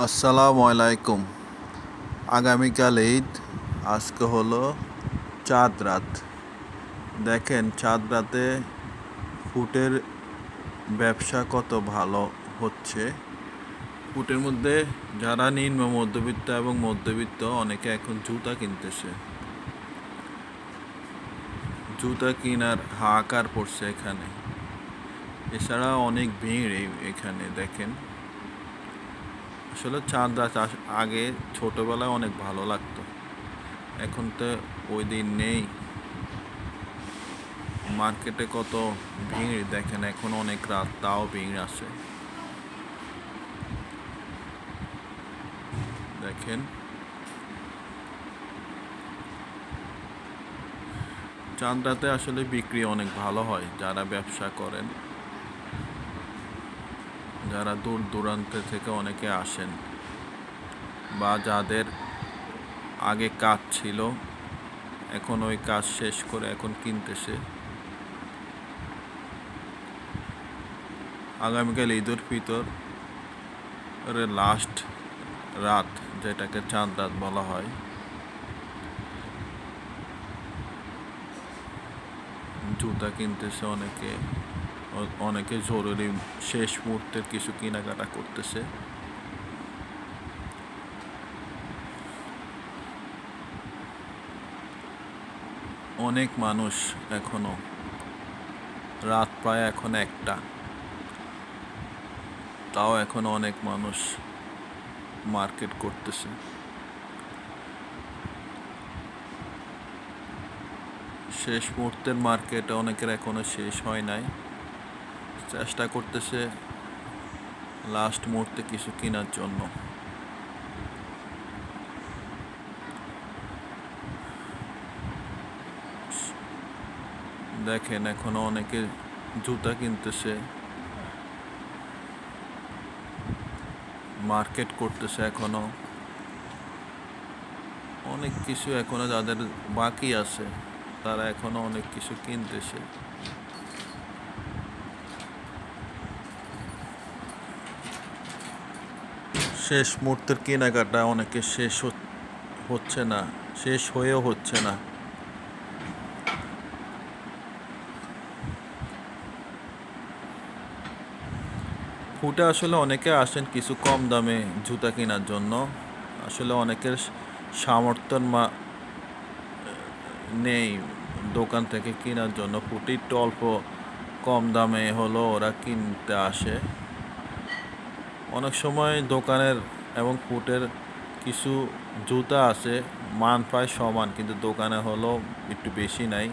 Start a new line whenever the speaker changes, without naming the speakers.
আসসালামু আলাইকুম। আগামীকাল ঈদ। আজকে হলো চাঁদ রাত। দেখেন চাঁদ রাতে ফুটের ব্যবসা কত ভালো হচ্ছে। ফুটের মধ্যে যারা নিম্ন মধ্যবিত্ত এবং মধ্যবিত্ত অনেকে এখন জুতা কিনতেছে। জুতা কেনার হাহাকার পড়ছে এখানে। এছাড়া অনেক ভিড় এখানে দেখেন। আসলে চাঁদ রাত আগে ছোটবেলায় অনেক ভালো লাগতো, এখন তো ওই দিন নেই। মার্কেটে কত ভিড় দেখেন, এখন অনেক রাত তাও ভিড় আসে। দেখেন চাঁদ রাতে আসলে বিক্রি অনেক ভালো হয়। যারা ব্যবসা করেন, যারা দূর দূরান্ত থেকে অনেকে আসেন, বা যাদের আগে কাজ ছিল এখন ওই কাজ শেষ করে এখন কিনতেছে। আগামীকাল ঈদুল ফিতর লাস্ট রাত, যেটাকে চাঁদ রাত বলা হয়। জুতা কিনতেছে অনেকে, অনেকে জরুরি শেষ মুহূর্তের কিছু কেনাকাটা করতেছে। অনেক মানুষ এখনো, রাত প্রায় এখন 1টা, তাও এখন অনেক মানুষ মার্কেট করতেছে। শেষ মুহূর্তের মার্কেট অনেকের এখনো শেষ হয় নাই, চেষ্টা করতেছে লাস্ট মুহূর্তে কিছু কেনার জন্য। দেখেন এখনো অনেকে জুতা কিনতেছে, মার্কেট করতেছে। এখনো অনেক কিছু এখনো যাদের বাকি আছে, তারা এখনো অনেক কিছু কিনতেছে। শেষ মুহূর্তের কেনাকাটা অনেকে শেষ হচ্ছে না, শেষ হয়েও হচ্ছে না। ফুটে আসলে অনেকে আসেন কিছু কম দামে জুতা কেনার জন্য। আসলে অনেকের সামর্থ্য নেই দোকান থেকে কেনার জন্য। ফুটে একটু অল্প কম দামে হলো ওরা কিনতে আসে। অনেক সময় দোকানের এবং ফুটের কিছু জুতা আছে মান প্রায় সমান, কিন্তু দোকানে হলো একটু বেশি নাই।